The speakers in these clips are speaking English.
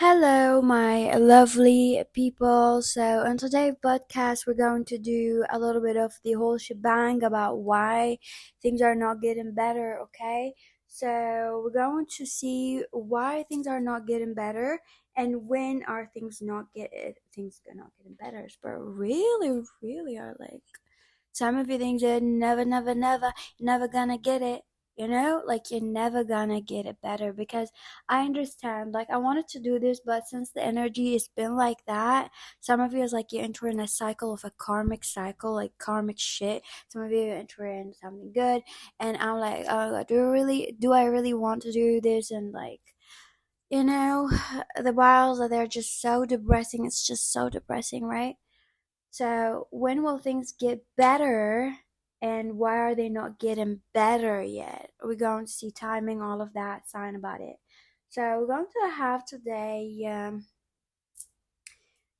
Hello, my lovely people. So, on today's podcast, we're going to do a little bit of the whole shebang about why things are not getting better, okay? So, we're going to see why things are not getting better and when are things are not getting better. But really are like some of you things are never gonna get it. Like you're never gonna get it better because I understand. Like I wanted to do this, but since the energy has been like that, some of you is like you're entering a cycle of a karmic cycle, like karmic shit. Some of you are entering something good, and I'm like, oh, do I really want to do this? And like, you know, the whiles are they're just so depressing. It's just so depressing, right? So, when will things get better and why are they not getting better yet? We're going to see timing, all of that, sign about it. So, we're going to have today,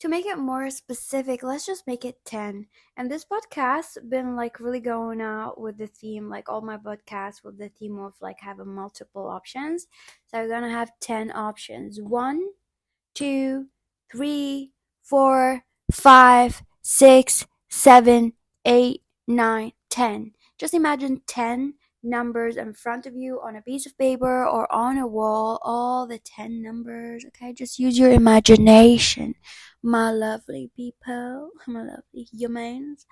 to make it more specific, let's just make it 10. And this podcast been like really going out with the theme, like all my podcasts with the theme of like having multiple options. So, we're going to have 10 options. 1, 2, 3, 4, 5, 6, 7, 8, 9, 10. Just imagine 10 numbers in front of you on a piece of paper or on a wall, all the 10 numbers, okay? Just use your imagination, my lovely people, my lovely humans.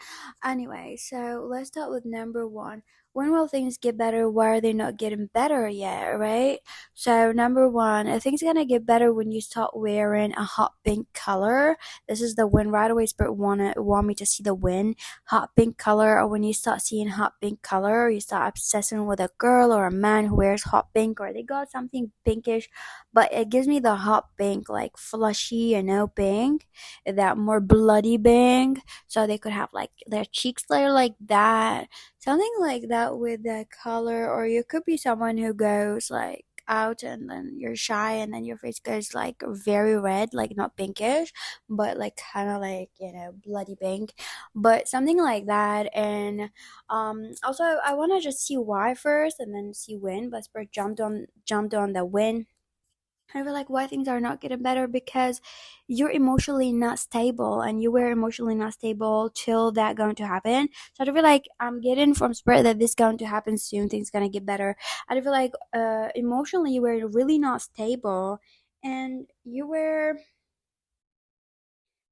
Anyway, so let's start with number 1. When will things get better? Why are they not getting better yet, right? So number 1, I think it's gonna get better when you start wearing a hot pink color. This is the win right away. Spirit want me to see the win, hot pink color, or when you start seeing hot pink color, or you start obsessing with a girl or a man who wears hot pink, or they got something pinkish, but it gives me the hot pink, like flushy, pink, that more bloody pink. So they could have like their cheeks there like that, something like that with the color. Or you could be someone who goes like out and then you're shy and then your face goes like very red, like not pinkish but like kind of like bloody pink, but something like that. And also I want to just see why first and then see when, but Spirit jumped on the when. I feel like why things are not getting better because you're emotionally not stable and you were emotionally not stable till that going to happen. So I feel like I'm getting from Spirit that this going to happen soon, things gonna get better. I feel like emotionally you were really not stable and you were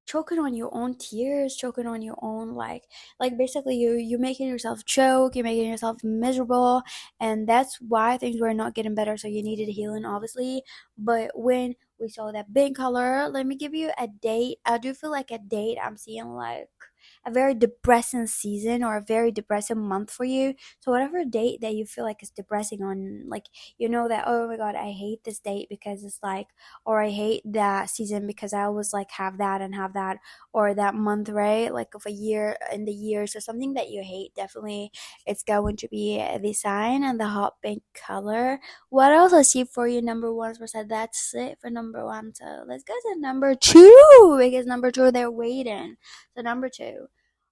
choking on your own tears, choking on your own like basically you making yourself choke, you're making yourself miserable, and that's why things were not getting better. So you needed healing, obviously. But when we saw that big color, let me give you a date. I do feel like a date. I'm seeing like a very depressing season or a very depressing month for you. So whatever date that you feel like is depressing on, like that, oh my god, I hate this date because it's like, or I hate that season because I always like have that and have that, or that month, right? Like of a year in the year. So something that you hate, definitely it's going to be the sign and the hot pink color. What else I see for you? Number 1%. That's it for number 1. So let's go to number 2 because number 2 they're waiting. So number 2.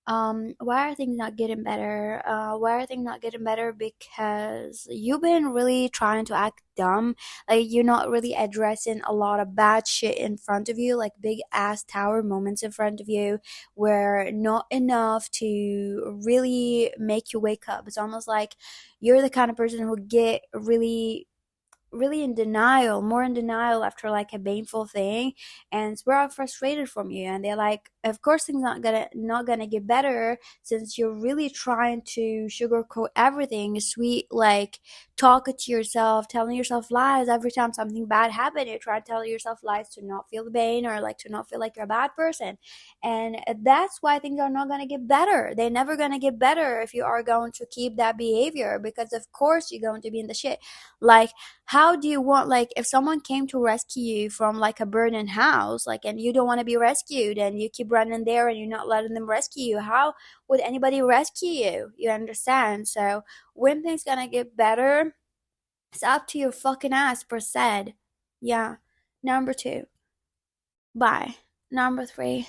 Why are things not getting better? Why are things not getting better? Because you've been really trying to act dumb. Like you're not really addressing a lot of bad shit in front of you, like big ass tower moments in front of you, where not enough to really make you wake up. It's almost like you're the kind of person who get really in denial, more in denial after like a painful thing, and it's very frustrated from you. And they're like, of course things not gonna get better since you're really trying to sugarcoat everything, sweet, like talking to yourself, telling yourself lies every time something bad happened. You try to tell yourself lies to not feel the pain or like to not feel like you're a bad person, and that's why things are not gonna get better. They're never gonna get better if you are going to keep that behavior, because of course you're going to be in the shit. Like, how do you want, like if someone came to rescue you from like a burning house, like, and you don't want to be rescued and you keep running there and you're not letting them rescue you, how would anybody rescue you? You understand? So when things gonna get better, it's up to your fucking ass, per said. Yeah. Number 2. Bye. Number 3.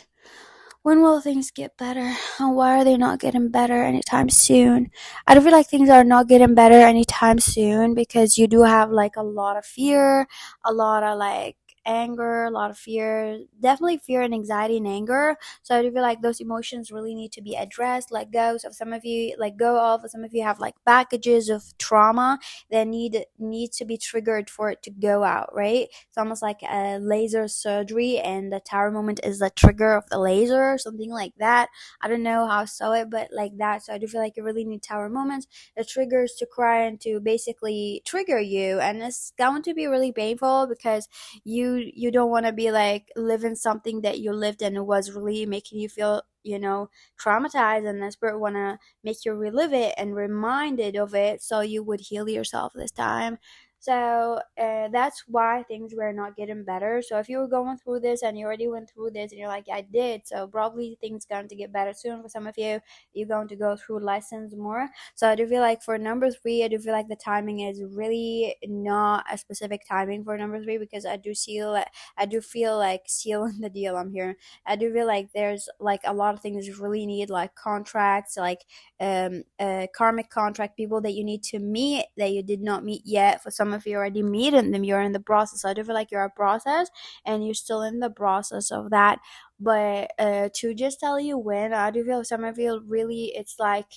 When will things get better? And why are they not getting better anytime soon? I don't feel like things are not getting better anytime soon because you do have like a lot of fear, a lot of like anger, a lot of fear, definitely fear and anxiety and anger. So I do feel like those emotions really need to be addressed, let go. So some of you let go of, some of you have like packages of trauma that need to be triggered for it to go out, right? It's almost like a laser surgery, and the tower moment is the trigger of the laser, something like that. I don't know how I saw it, but like that. So I do feel like you really need tower moments, the triggers to cry and to basically trigger you, and it's going to be really painful because you don't want to be like living something that you lived and it was really making you feel, traumatized, and the spirit want to make you relive it and reminded of it so you would heal yourself this time. So that's why things were not getting better. So if you were going through this and you already went through this and you're like, I did, so probably things going to get better soon. For some of you, you're going to go through lessons more. So I do feel like for number three, I do feel like the timing is really not a specific timing for number three, because I do feel like sealing the deal. I'm here. I do feel like there's like a lot of things you really need, like contracts, like karmic contract, people that you need to meet that you did not meet yet. For some of you already meeting them, you're in the process. So I do feel like you're a process and you're still in the process of that. But to just tell you when, I do feel some of you really, it's like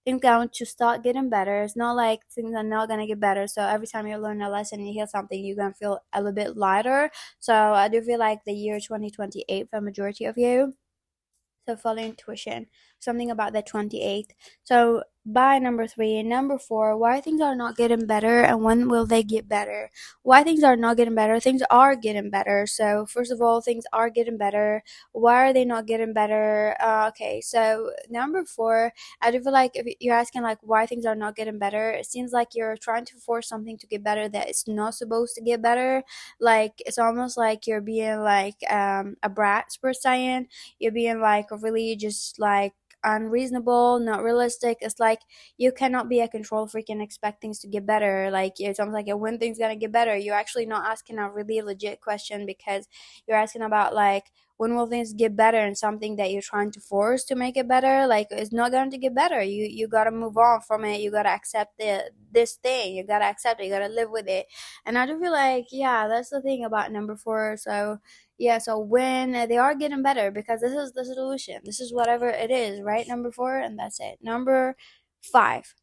things going to start getting better. It's not like things are not gonna get better. So every time you learn a lesson and you hear something, you're gonna feel a little bit lighter. So I do feel like the year 2028 for majority of you. So follow intuition, something about the 28th. So by number three and number four, why things are not getting better and when will they get better? Why things are not getting better? Things are getting better. So first of all, things are getting better. Why are they not getting better? Okay, so number four, I do feel like if you're asking like why things are not getting better, it seems like you're trying to force something to get better that it's not supposed to get better. Like it's almost like you're being like a brat per se. You're being like really just like unreasonable, not realistic. It's like you cannot be a control freak and expect things to get better. Like it's almost like when things gonna get better, you're actually not asking a really legit question, because you're asking about like when will things get better, and something that you're trying to force to make it better, like it's not going to get better. You gotta move on from it. You gotta accept this thing. You gotta accept it. You gotta live with it. And I do feel like, yeah, that's the thing about number four. So yeah, so when they are getting better, because this is the solution, this is whatever it is, right? Number four, and that's it. Number five,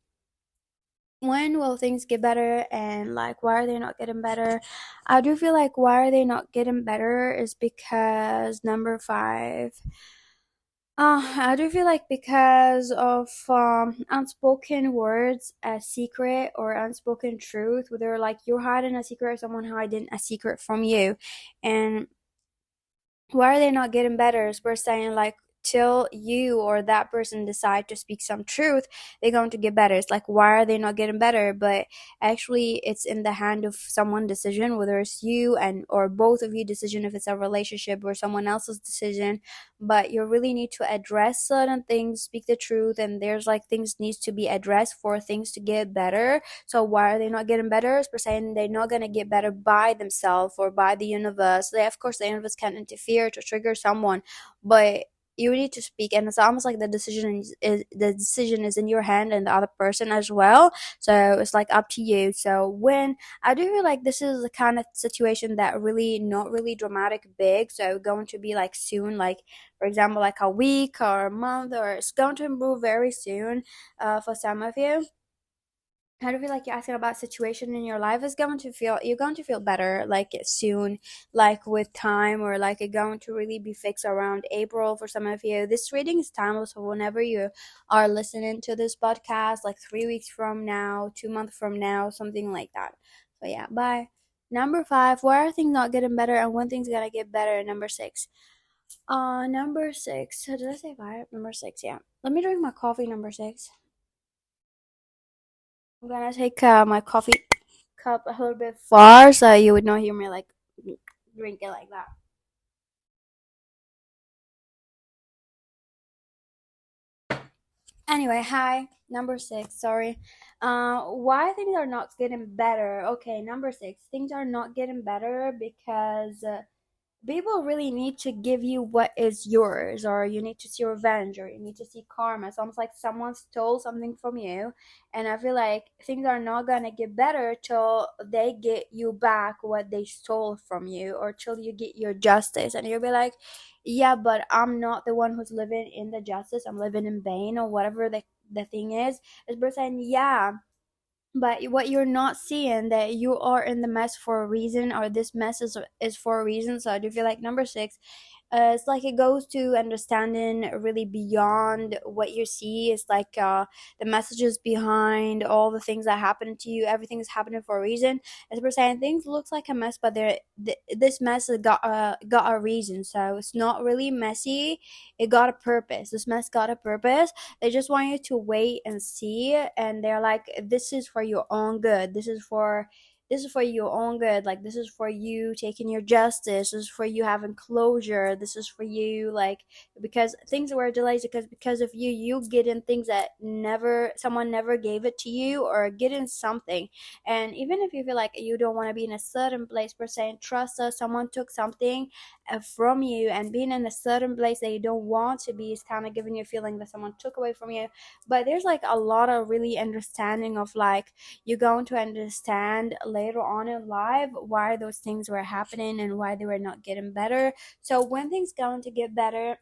when will things get better and like why are they not getting better? I do feel like why are they not getting better is because number five, I do feel like because of unspoken words, a secret or unspoken truth, whether like you're hiding a secret or someone hiding a secret from you. And why are they not getting better? Is we're saying like till you or that person decide to speak some truth, they're going to get better. It's like why are they not getting better? But actually it's in the hand of someone decision, whether it's you and or both of you decision, if it's a relationship or someone else's decision. But you really need to address certain things, speak the truth, and there's like things needs to be addressed for things to get better. So why are they not getting better? Is per saying they're not gonna get better by themselves or by the universe. They, of course, the universe can interfere to trigger someone, but you need to speak, and it's almost like the decision is in your hand and the other person as well. So it's like up to you. So when I do feel like this is the kind of situation that really not really dramatic big, so going to be like soon, like for example like a week or a month, or it's going to improve very soon for some of you. I do feel like you're asking about situation in your life is going to feel, you're going to feel better like soon, like with time, or like it's going to really be fixed around April for some of you. This reading is timeless, so whenever you are listening to this podcast, like 3 weeks from now, 2 months from now, something like that. So yeah, bye. Number five, why are things not getting better and when things gonna get better? Number six. Number six. Did I say five? Number six, yeah. Let me drink my coffee, number six. I'm gonna take my coffee cup a little bit far so you would not hear me like drink it like that. Anyway, hi. Number six, sorry. Why things are not getting better? Okay, number six. Things are not getting better because people really need to give you what is yours, or you need to see revenge, or you need to see karma. It's almost like someone stole something from you, and I feel like things are not gonna get better till they get you back what they stole from you, or till you get your justice. And you'll be like, yeah, but I'm not the one who's living in the justice, I'm living in vain, or whatever the thing is saying, yeah, but what you're not seeing that you are in the mess for a reason, or this mess is for a reason. So I do feel like number six, it's like it goes to understanding really beyond what you see. It's like the messages behind all the things that happen to you. Everything is happening for a reason. As we're saying, things looks like a mess, but this mess has got a reason. So it's not really messy. It got a purpose. This mess got a purpose. They just want you to wait and see, and they're like, this is for your own good. This is for your own good. Like, this is for you taking your justice. This is for you having closure. This is for you, like, because things were delayed because of you getting things that never someone never gave it to you, or getting something. And even if you feel like you don't want to be in a certain place per se, and trust us, someone took something from you, and being in a certain place that you don't want to be is kind of giving you a feeling that someone took away from you. But there's like a lot of really understanding of, like, you're going to understand later on in life why those things were happening and why they were not getting better. So when things going to get better,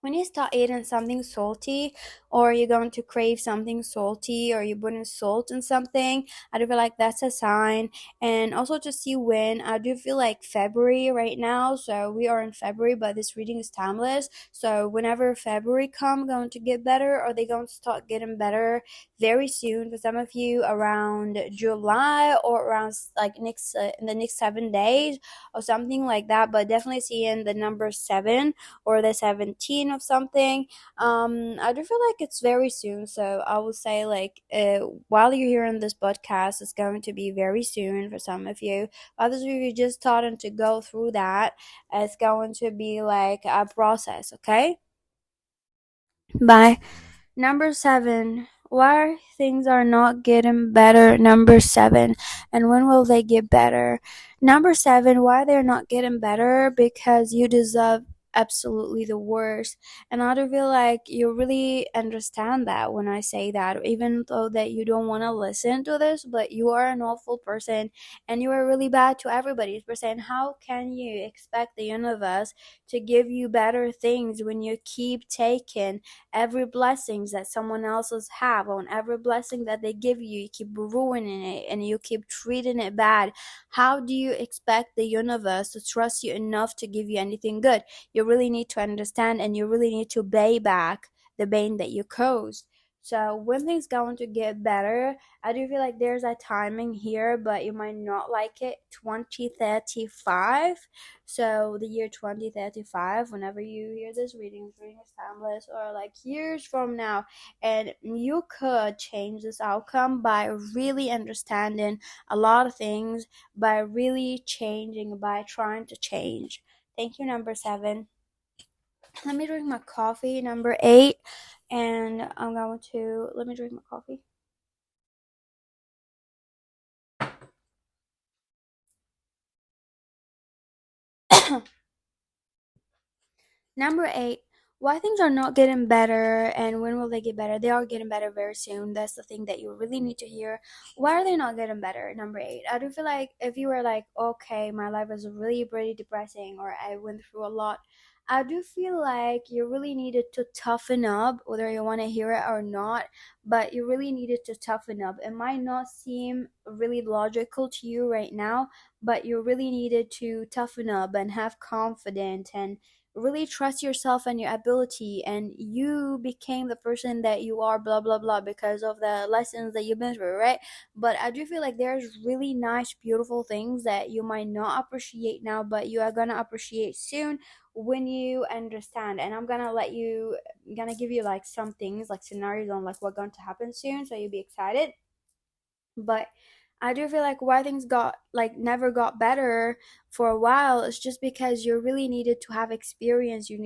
when you start eating something salty, or you're going to crave something salty, or you're putting salt in something, I do feel like that's a sign. And also to see when, I do feel like February right now, so we are in February, but this reading is timeless. So whenever February come, going to get better, or they going to start getting better very soon. For some of you around July, or around like next in the next 7 days or something like that. But definitely seeing the number 7 or the 17 of something. I do feel like it's very soon, so I will say, like, while you're hearing this podcast, it's going to be very soon for some of you. Others of you just starting to go through that, it's going to be like a process. Okay, bye. Number 7. Why things are not getting better? Number 7. And when will they get better? Number 7. Why they're not getting better? Because you deserve absolutely the worst. And I do feel like you really understand that when I say that, even though that you don't want to listen to this, but you are an awful person, and you are really bad to everybody's person. How can you expect the universe to give you better things when you keep taking every blessings that someone else's have? On every blessing that they give you, you keep ruining it, and you keep treating it bad. How do you expect the universe to trust you enough to give you anything good? You really need to understand, and you really need to pay back the pain that you caused. So when things going to get better, I do feel like there's a timing here, but you might not like it. 2035. So the year 2035, whenever you hear this reading is timeless, or like years from now, and you could change this outcome by really understanding a lot of things, by really changing, by trying to change. Thank you, number 7. Let me drink my coffee, number 8, and I'm going to let me drink my coffee. Number 8, why things are not getting better and when will they get better? They are getting better very soon. That's the thing that you really need to hear. Why are they not getting better? Number 8, I do feel like if you were like, okay, my life was really, really depressing, or I went through a lot, I do feel like you really needed to toughen up, whether you want to hear it or not, but you really needed to toughen up. It might not seem really logical to you right now, but you really needed to toughen up and have confidence, and really trust yourself and your ability, and you became the person that you are, blah blah blah, because of the lessons that you've been through, right? But I do feel like there's really nice beautiful things that you might not appreciate now, but you are gonna appreciate soon when you understand. And I'm gonna give you like some things, like scenarios on like what's going to happen soon, so you'll be excited. But I do feel like why things got like never got better for a while is just because you really needed to have experience. You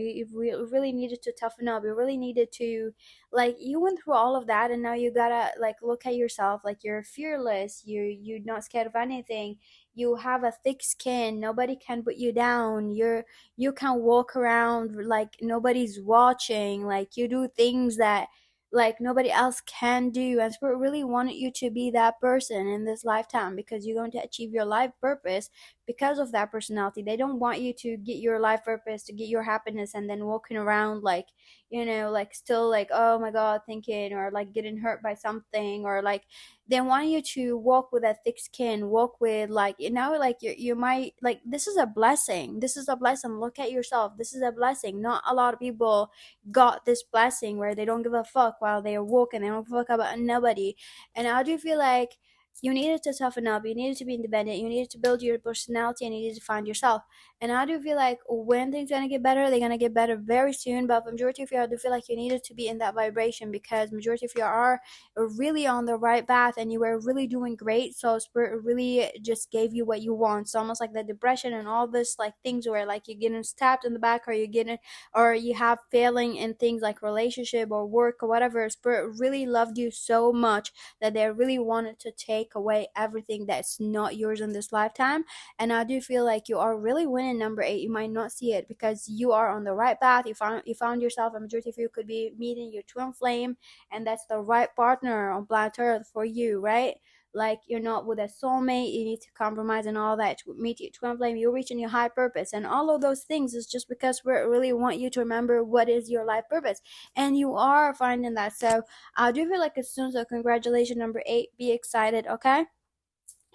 really needed to toughen up. You really needed to, like, you went through all of that, and now you gotta like look at yourself like you're fearless. You're not scared of anything. you have a thick skin, nobody can put you down, you can walk around like nobody's watching, like you do things that like nobody else can do, and spirit really wanted you to be that person in this lifetime because you're going to achieve your life purpose because of that personality. They don't want you to get your life purpose, to get your happiness, and then walking around like, like still like, oh my god, thinking or like getting hurt by something, or like they want you to walk with a thick skin, walk with like, like you might like, this is a blessing, this is a blessing, look at yourself, this is a blessing. Not a lot of people got this blessing where they don't give a fuck while they're walking, they don't give a fuck about nobody. And I do feel like you needed to toughen up, you needed to be independent, you needed to build your personality, and you needed to find yourself. And I do feel like when things gonna get better, they're gonna get better very soon. But for majority of you, I do feel like you needed to be in that vibration because majority of you are really on the right path and you were really doing great. So spirit really just gave you what you want. So almost like the depression and all this like things where like you're getting stabbed in the back, or you're getting, or you have failing in things like relationship or work or whatever. Spirit really loved you so much that they really wanted to take away everything that's not yours in this lifetime. And I do feel like you are really winning number 8. You might not see it because you are on the right path. You found yourself. A majority of you could be meeting your twin flame, and that's the right partner on planet Earth for you, right? Like you're not with a soulmate, you need to compromise and all that to meet your twin flame. You're reaching your high purpose, and all of those things is just because we really want you to remember what is your life purpose, and you are finding that. So I do feel like as soon, so congratulations, number 8. Be excited, okay?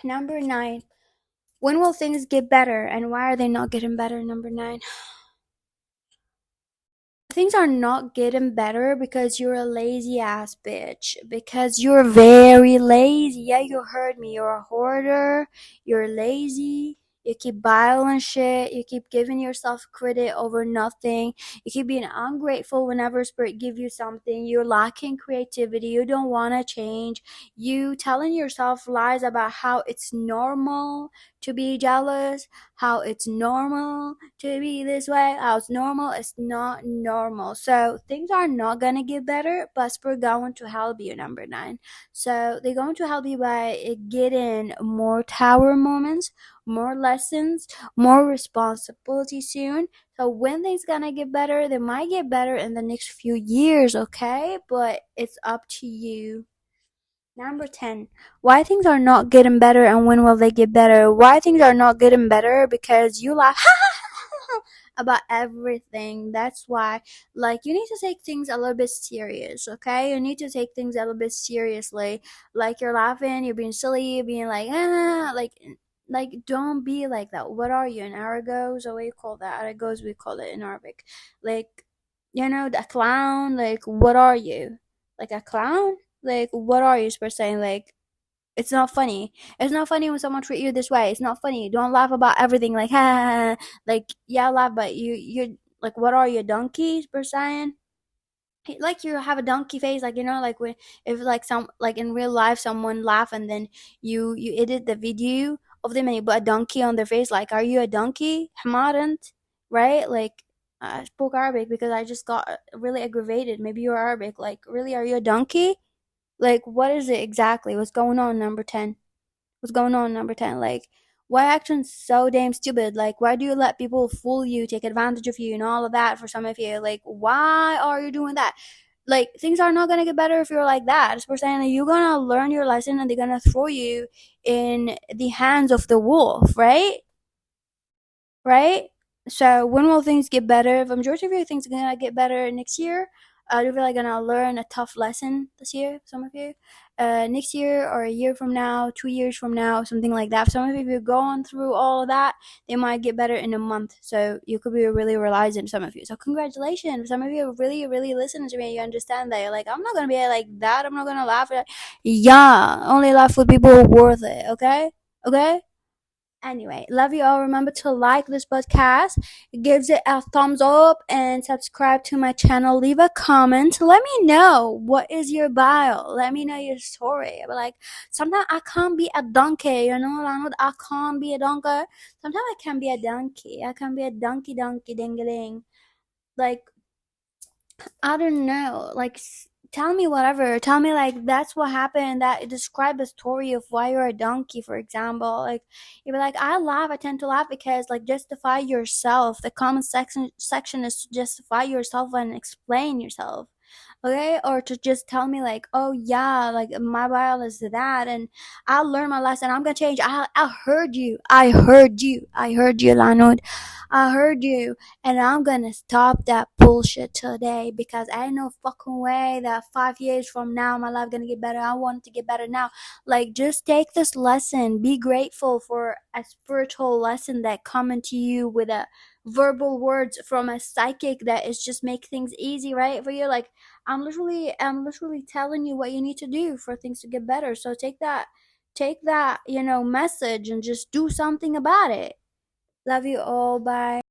Number 9. When will things get better, and why are they not getting better? Number 9. Things are not getting better because you're a lazy ass bitch. Because you're very lazy. Yeah, you heard me. You're a hoarder. You're lazy. You keep bottling shit. You keep giving yourself credit over nothing. You keep being ungrateful whenever spirit give you something. You're lacking creativity. You don't want to change. You telling yourself lies about how it's normal to be jealous, how it's normal to be this way, how it's normal. It's not normal. So things are not gonna get better, but we're going to help you, number 9. So they're going to help you by getting more tower moments, more lessons, more responsibility soon. So when things gonna get better, they might get better in the next few years, okay? But it's up to you. Number 10. Why things are not getting better, and when will they get better? Why things are not getting better? Because you laugh about everything. That's why, like, you need to take things a little bit serious, okay? You need to take things a little bit seriously. Like, you're laughing, you're being silly, you're being like, like, don't be like that. What are you, an aragos? Or what do you call that? Aragos, we call it in Arabic. Like, the clown. Like, what are you? Like a clown? Like, what are you supposed to say? Like, it's not funny. It's not funny when someone treat you this way. It's not funny. Don't laugh about everything. Like, ha, ha, ha. Like, yeah, laugh, but you're like, what are you, donkeys per se? Like you have a donkey face, like like when, if like some, like in real life someone laugh and then you edit the video of them and you put a donkey on their face, like, are you a donkey, hamarant, right? Like, I spoke Arabic because I just got really aggravated. Maybe you're Arabic. Like, really, are you a donkey? Like, what is it exactly? What's going on, number 10? What's going on, number 10? Like, why actions so damn stupid? Like, why do you let people fool you, take advantage of you, and all of that for some of you? Like, why are you doing that? Like, things are not gonna get better if you're like that. As we're saying, you're gonna learn your lesson and they're gonna throw you in the hands of the wolf, right? Right? So when will things get better? The majority of your things are gonna get better next year. You're really gonna learn a tough lesson this year. Some of you, next year or a year from now, 2 years from now, something like that. Some of you, if you're going through all of that, they might get better in a month. So you could be really realizing, some of you. So congratulations. Some of you really, really listen to me. You understand that. You're like, I'm not gonna be like that. I'm not gonna laugh at. Yeah, only laugh with people who are worth it. Okay. Okay. Anyway, love you all. Remember to like this podcast, gives it a thumbs up, and subscribe to my channel. Leave a comment. Let me know what is your bio. Let me know your story. But like, sometimes I can't be a donkey. I can't be a donkey. Sometimes I can be a donkey. I can be a donkey ding a ding. Like, I don't know. Like, tell me whatever. Tell me like that's what happened. That describe a story of why you're a donkey, for example. Like you'd be like, I laugh. I tend to laugh because like justify yourself. The comment section is to justify yourself and explain yourself. Okay, or to just tell me like, oh yeah, like my bio is that, and I'll learn my lesson. I'm gonna change. I heard you. I heard you. I heard you, Lanoud. I heard you, and I'm gonna stop that bullshit today because I ain't no fucking way that 5 years from now my life gonna get better. I want it to get better now. Like, just take this lesson. Be grateful for a spiritual lesson that coming to you with a verbal words from a psychic that is just make things easy, right, for you. Like, I'm literally telling you what you need to do for things to get better. So take that message and just do something about it. Love you all. Bye.